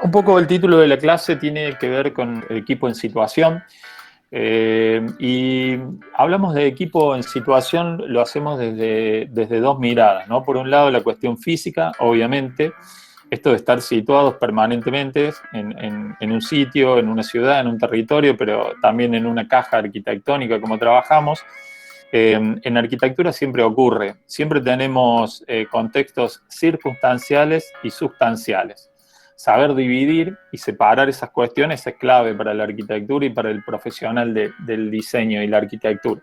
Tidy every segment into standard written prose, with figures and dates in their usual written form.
Un poco el título de la clase tiene que ver con el equipo en situación. Y hablamos de equipo en situación, lo hacemos desde dos miradas, ¿no? Por un lado, la cuestión física, obviamente, esto de estar situados permanentemente en un sitio, en una ciudad, en un territorio, pero también en una caja arquitectónica como trabajamos. En arquitectura siempre ocurre, siempre tenemos contextos circunstanciales y sustanciales. Saber dividir y separar esas cuestiones es clave para la arquitectura y para el profesional del diseño y la arquitectura.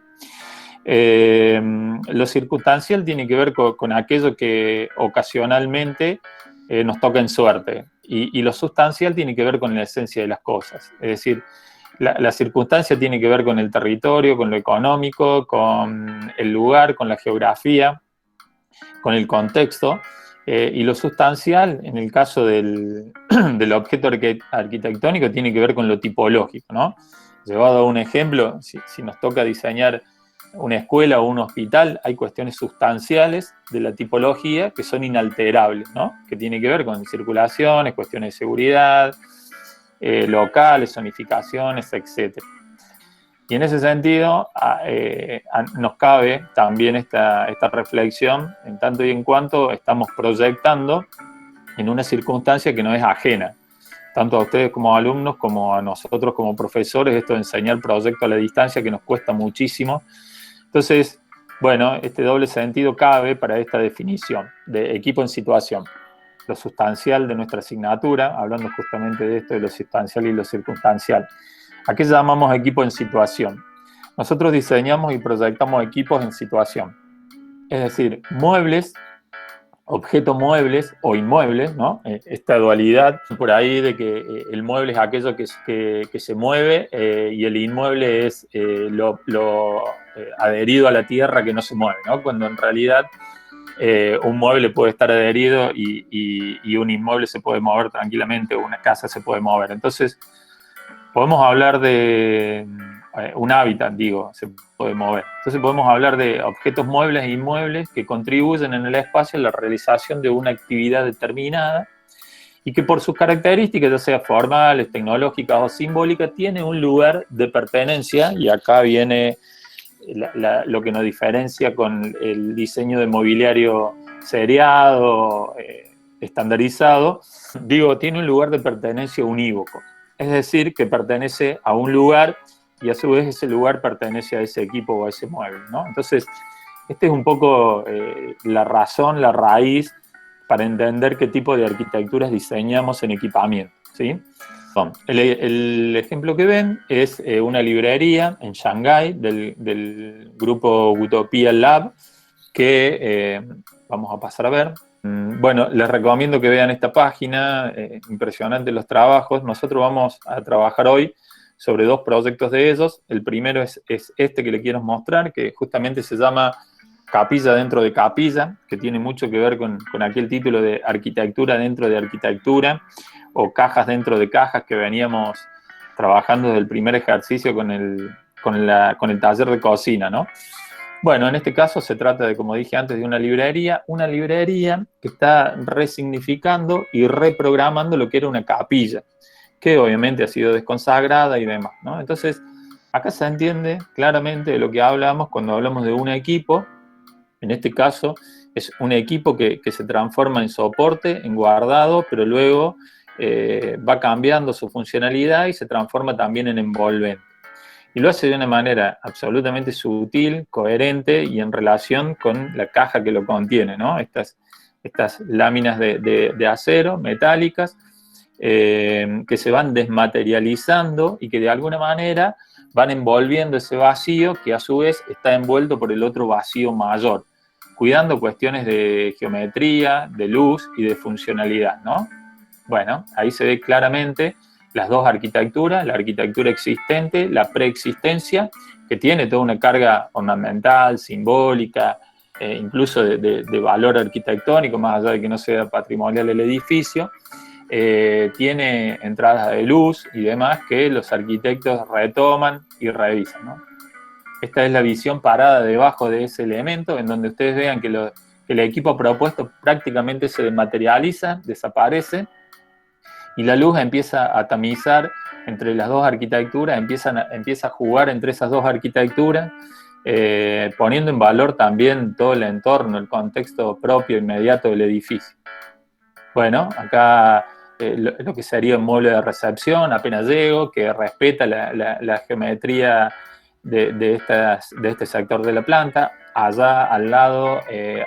Lo circunstancial tiene que ver con aquello que ocasionalmente nos toca en suerte, y lo sustancial tiene que ver con la esencia de las cosas. Es decir, la circunstancia tiene que ver con el territorio, con lo económico, con el lugar, con la geografía, con el contexto. Y lo sustancial, en el caso del objeto arquitectónico, tiene que ver con lo tipológico, ¿no? Llevado a un ejemplo, si nos toca diseñar una escuela o un hospital, hay cuestiones sustanciales de la tipología que son inalterables, ¿no? Que tiene que ver con circulaciones, cuestiones de seguridad, locales, zonificaciones, etc. Y en ese sentido nos cabe también esta reflexión en tanto y en cuanto estamos proyectando en una circunstancia que no es ajena, tanto a ustedes como alumnos, como a nosotros como profesores, esto de enseñar proyecto a la distancia que nos cuesta muchísimo. Entonces, bueno, este doble sentido cabe para esta definición de equipo en situación. Lo sustancial de nuestra asignatura, hablando justamente de esto de lo sustancial y lo circunstancial. ¿A qué llamamos equipo en situación? Nosotros diseñamos y proyectamos equipos en situación. Es decir, muebles, objetos muebles o inmuebles, ¿no? Esta dualidad por ahí de que el mueble es aquello que se mueve y el inmueble es lo adherido a la tierra que no se mueve, ¿no? Cuando en realidad un mueble puede estar adherido y un inmueble se puede mover tranquilamente, o una casa se puede mover. Entonces, podemos hablar de un hábitat, digo, se puede mover. Entonces podemos hablar de objetos muebles e inmuebles que contribuyen en el espacio a la realización de una actividad determinada y que por sus características, ya sea formales, tecnológicas o simbólicas, tiene un lugar de pertenencia, y acá viene lo que nos diferencia con el diseño de mobiliario seriado, estandarizado. Digo, tiene un lugar de pertenencia unívoco. Es decir, que pertenece a un lugar y a su vez ese lugar pertenece a ese equipo o a ese mueble, ¿no? Entonces, esta es un poco la razón, la raíz para entender qué tipo de arquitecturas diseñamos en equipamiento, ¿sí? El ejemplo que ven es una librería en Shanghái del grupo Utopia Lab que vamos a pasar a ver. Bueno, les recomiendo que vean esta página, impresionantes los trabajos. Nosotros vamos a trabajar hoy sobre dos proyectos de ellos. El primero es este que les quiero mostrar, que justamente se llama Capilla dentro de capilla, que tiene mucho que ver con aquel título de arquitectura dentro de arquitectura, o cajas dentro de cajas que veníamos trabajando desde el primer ejercicio con el taller de cocina, ¿no? Bueno, en este caso se trata de, como dije antes, de una librería que está resignificando y reprogramando lo que era una capilla, que obviamente ha sido desconsagrada y demás, ¿no? Entonces, acá se entiende claramente de lo que hablamos cuando hablamos de un equipo. En este caso, es un equipo que se transforma en soporte, en guardado, pero luego va cambiando su funcionalidad y se transforma también en envolvente. Y lo hace de una manera absolutamente sutil, coherente y en relación con la caja que lo contiene, ¿no? Estas láminas de acero, metálicas, que se van desmaterializando y que de alguna manera van envolviendo ese vacío que a su vez está envuelto por el otro vacío mayor, cuidando cuestiones de geometría, de luz y de funcionalidad, ¿no? Bueno, ahí se ve claramente las dos arquitecturas, la arquitectura existente, la preexistencia, que tiene toda una carga ornamental, simbólica, incluso de valor arquitectónico, más allá de que no sea patrimonial el edificio. Tiene entradas de luz y demás que los arquitectos retoman y revisan, ¿no? Esta es la visión parada debajo de ese elemento, en donde ustedes vean que el equipo propuesto prácticamente se dematerializa, desaparece, y la luz empieza a tamizar entre las dos arquitecturas, empieza a jugar entre esas dos arquitecturas, poniendo en valor también todo el entorno, el contexto propio, inmediato del edificio. Bueno, acá lo que sería un mueble de recepción, apenas llego, que respeta la geometría de este sector de la planta. Allá al lado,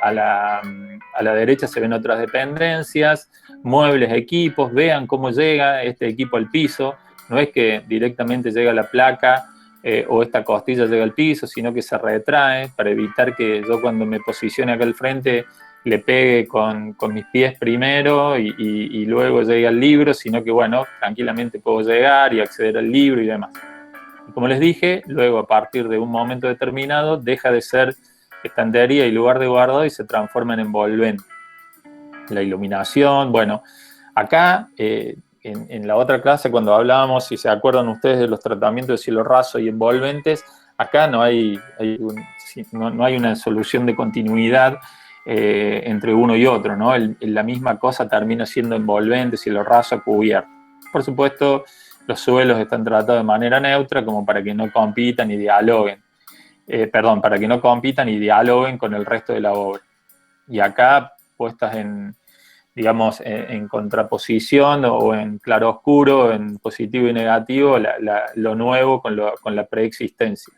a la derecha se ven otras dependencias, muebles, equipos, vean cómo llega este equipo al piso. No es que directamente llega la placa o esta costilla llega al piso, sino que se retrae para evitar que yo cuando me posicione acá al frente le pegue con mis pies primero y luego llegue al libro, sino que, bueno, tranquilamente puedo llegar y acceder al libro y demás. Y como les dije, luego a partir de un momento determinado deja de ser estantería y lugar de guardado y se transforma en envolvente. La iluminación, bueno, acá en la otra clase cuando hablábamos, si se acuerdan ustedes de los tratamientos de cielo raso y envolventes, acá no hay una solución de continuidad entre uno y otro, ¿no? La misma cosa termina siendo envolvente, cielo raso, cubierto. Por supuesto, los suelos están tratados de manera neutra como para que no compitan y dialoguen. Para que no compitan y dialoguen con el resto de la obra. Y acá, puestas digamos, en contraposición o en claro-oscuro, en positivo y negativo, lo nuevo con la preexistencia.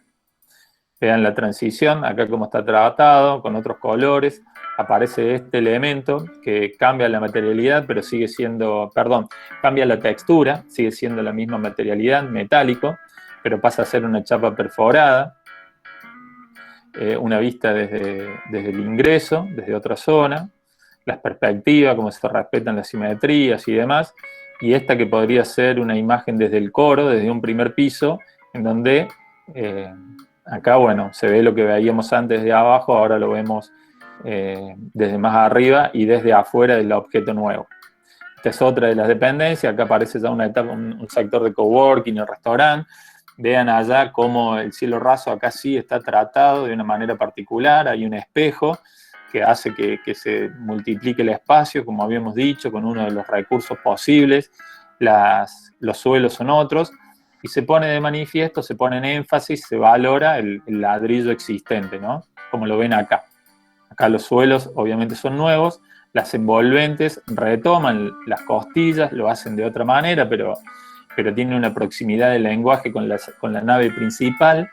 Vean la transición, acá como está tratado, con otros colores, aparece este elemento que cambia la materialidad, pero sigue siendo, cambia la textura, sigue siendo la misma materialidad, metálico, pero pasa a ser una chapa perforada, una vista desde el ingreso, desde otra zona, las perspectivas, cómo se respetan las simetrías y demás, y esta que podría ser una imagen desde el coro, desde un primer piso, en donde acá, bueno, se ve lo que veíamos antes de abajo, ahora lo vemos desde más arriba y desde afuera del objeto nuevo. Esta es otra de las dependencias, acá aparece ya una etapa, un sector de coworking, el restaurante. Vean allá cómo el cielo raso acá sí está tratado de una manera particular, hay un espejo que hace que se multiplique el espacio, como habíamos dicho, con uno de los recursos posibles, los suelos son otros, y se pone de manifiesto, se pone en énfasis, se valora el ladrillo existente, ¿no? Como lo ven acá. Acá los suelos obviamente son nuevos, las envolventes retoman las costillas, lo hacen de otra manera, pero tiene una proximidad de lenguaje con la nave principal,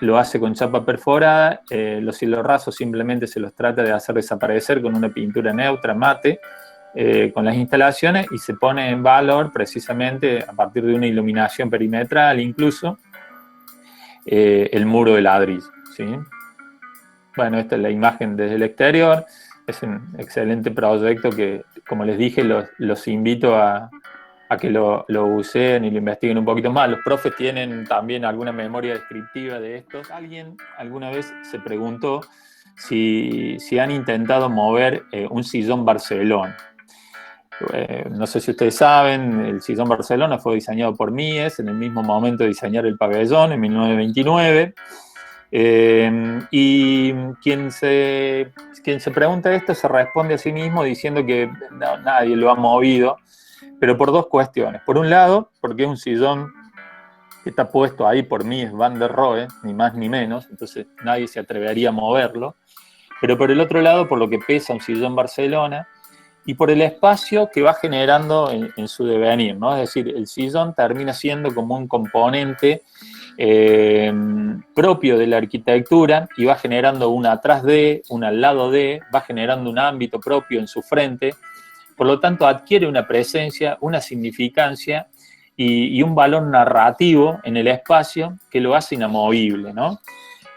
lo hace con chapa perforada, los cielos rasos simplemente se los trata de hacer desaparecer con una pintura neutra, mate, con las instalaciones, y se pone en valor precisamente a partir de una iluminación perimetral incluso, el muro de ladrillo, ¿sí? Bueno, esta es la imagen desde el exterior, es un excelente proyecto que, como les dije, los invito a que lo usen y lo investiguen un poquito más. Los profes tienen también alguna memoria descriptiva de estos. Alguien alguna vez se preguntó si han intentado mover un sillón Barcelona. No sé si ustedes saben, el sillón Barcelona fue diseñado por Mies, en el mismo momento de diseñar el pabellón, en 1929. Y quien se pregunta esto se responde a sí mismo diciendo que no, nadie lo ha movido, pero por dos cuestiones. Por un lado, porque es un sillón que está puesto ahí por Mies van der Rohe, ni más ni menos, entonces nadie se atrevería a moverlo. Pero por el otro lado, por lo que pesa un sillón Barcelona y por el espacio que va generando en su devenir, ¿no? Es decir, el sillón termina siendo como un componente propio de la arquitectura y va generando una atrás de, una al lado de, va generando un ámbito propio en su frente. Por lo tanto, adquiere una presencia, una significancia y un valor narrativo en el espacio que lo hace inamovible, ¿no?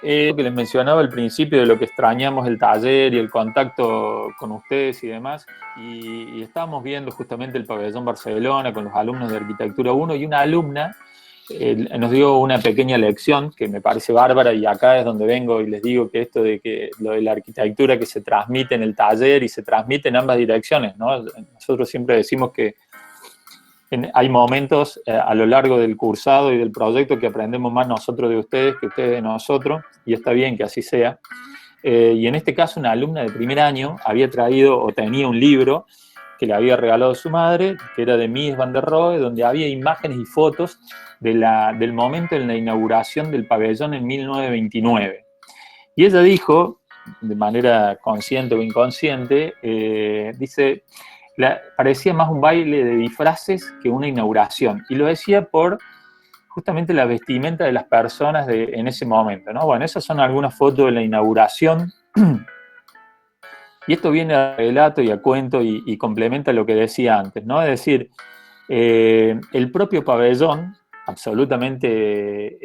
Lo que les mencionaba al principio de lo que extrañamos el taller y el contacto con ustedes y demás, y estábamos viendo justamente el pabellón Barcelona con los alumnos de Arquitectura 1 y una alumna nos dio una pequeña lección que me parece bárbara, y acá es donde vengo y les digo que esto de que lo de la arquitectura que se transmite en el taller y se transmite en ambas direcciones, ¿no? Nosotros siempre decimos que hay momentos a lo largo del cursado y del proyecto que aprendemos más nosotros de ustedes que ustedes de nosotros, y está bien que así sea. Y en este caso una alumna de primer año había traído o tenía un libro que le había regalado su madre, que era de Mies van der Rohe, donde había imágenes y fotos del momento de la inauguración del pabellón en 1929. Y ella dijo, de manera consciente o inconsciente, dice, parecía más un baile de disfraces que una inauguración. Y lo decía por justamente la vestimenta de las personas en ese momento, ¿no? Bueno, esas son algunas fotos de la inauguración. Y esto viene a relato y a cuento y complementa lo que decía antes, ¿no? Es decir, el propio pabellón, absolutamente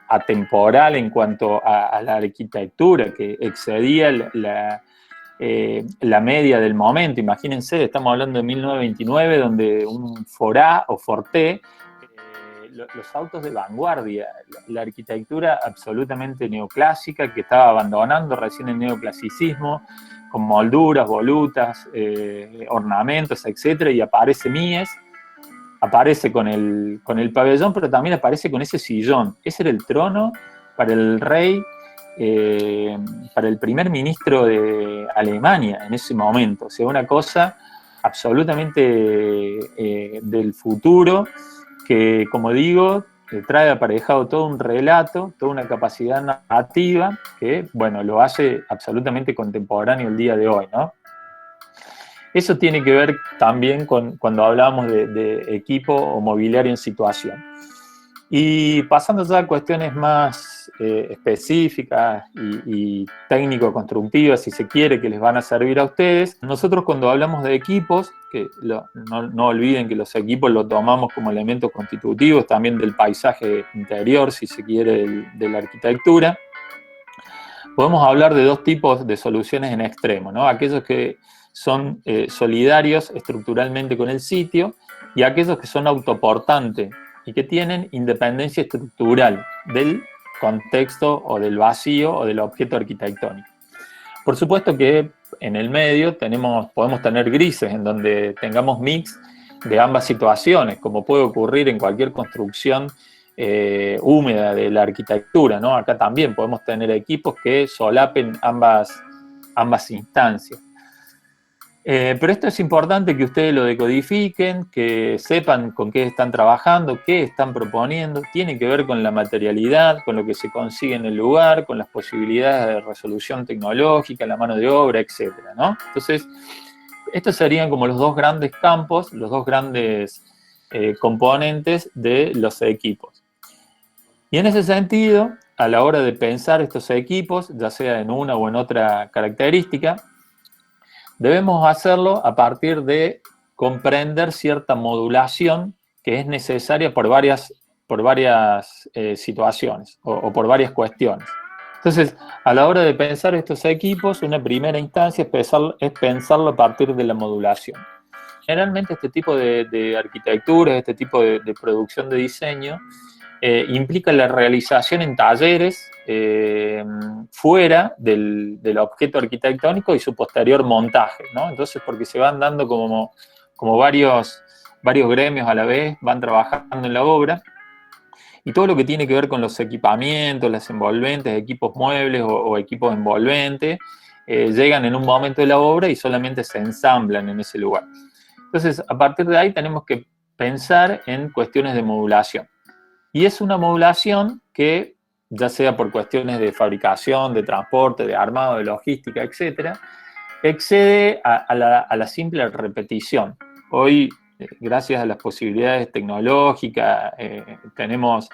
atemporal en cuanto a la arquitectura, que excedía la media del momento. Imagínense, estamos hablando de 1929, donde un forá o forté, los autos de vanguardia, la arquitectura absolutamente neoclásica que estaba abandonando recién el neoclasicismo, con molduras, volutas, ornamentos, etc. Y aparece Mies, aparece con el pabellón, pero también aparece con ese sillón. Ese era el trono para el rey, para el primer ministro de Alemania en ese momento. O sea, una cosa absolutamente del futuro que, como digo, trae aparejado todo un relato, toda una capacidad narrativa que, bueno, lo hace absolutamente contemporáneo el día de hoy, ¿no? Eso tiene que ver también con cuando hablábamos de equipo o mobiliario en situación. Y pasando ya a cuestiones más específicas y técnico-constructivas, si se quiere, que les van a servir a ustedes, nosotros cuando hablamos de equipos, que no olviden que los equipos los tomamos como elementos constitutivos también del paisaje interior, si se quiere, de la arquitectura, podemos hablar de dos tipos de soluciones en extremo, ¿no? Aquellos que son solidarios estructuralmente con el sitio y aquellos que son autoportantes y que tienen independencia estructural del contexto o del vacío o del objeto arquitectónico. Por supuesto que en el medio podemos tener grises en donde tengamos mix de ambas situaciones, como puede ocurrir en cualquier construcción húmeda de la arquitectura, ¿no? Acá también podemos tener equipos que solapen ambas instancias. Pero esto es importante que ustedes lo decodifiquen, que sepan con qué están trabajando, qué están proponiendo. Tiene que ver con la materialidad, con lo que se consigue en el lugar, con las posibilidades de resolución tecnológica, la mano de obra, etc., ¿no? Entonces, estos serían como los dos grandes campos, los dos grandes componentes de los equipos. Y en ese sentido, a la hora de pensar estos equipos, ya sea en una o en otra característica, debemos hacerlo a partir de comprender cierta modulación que es necesaria por varias situaciones o por varias cuestiones. Entonces, a la hora de pensar estos equipos, una primera instancia es pensarlo a partir de la modulación. Generalmente este tipo de arquitectura, este tipo de producción de diseño, implica la realización en talleres fuera del objeto arquitectónico y su posterior montaje, ¿no? Entonces, porque se van dando como varios gremios a la vez, van trabajando en la obra, y todo lo que tiene que ver con los equipamientos, las envolventes, equipos muebles o equipos envolventes, llegan en un momento de la obra y solamente se ensamblan en ese lugar. Entonces, a partir de ahí tenemos que pensar en cuestiones de modulación. Y es una modulación que, ya sea por cuestiones de fabricación, de transporte, de armado, de logística, etc., excede a la simple repetición. Hoy, gracias a las posibilidades tecnológicas, tenemos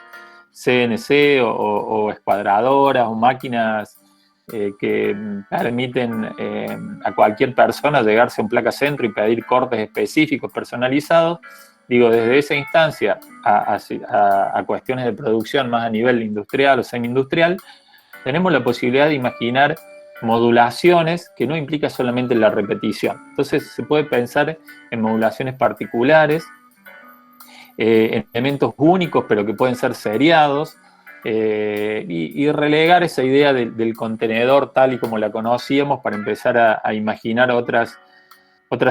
CNC o escuadradoras o máquinas que permiten a cualquier persona llegarse a un placacentro y pedir cortes específicos, personalizados. Digo, desde esa instancia a cuestiones de producción más a nivel industrial o semi-industrial, tenemos la posibilidad de imaginar modulaciones que no implica solamente la repetición. Entonces se puede pensar en modulaciones particulares, en elementos únicos pero que pueden ser seriados, y relegar esa idea del contenedor tal y como la conocíamos para empezar a imaginar otras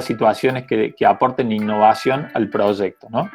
situaciones que aporten innovación al proyecto, ¿no?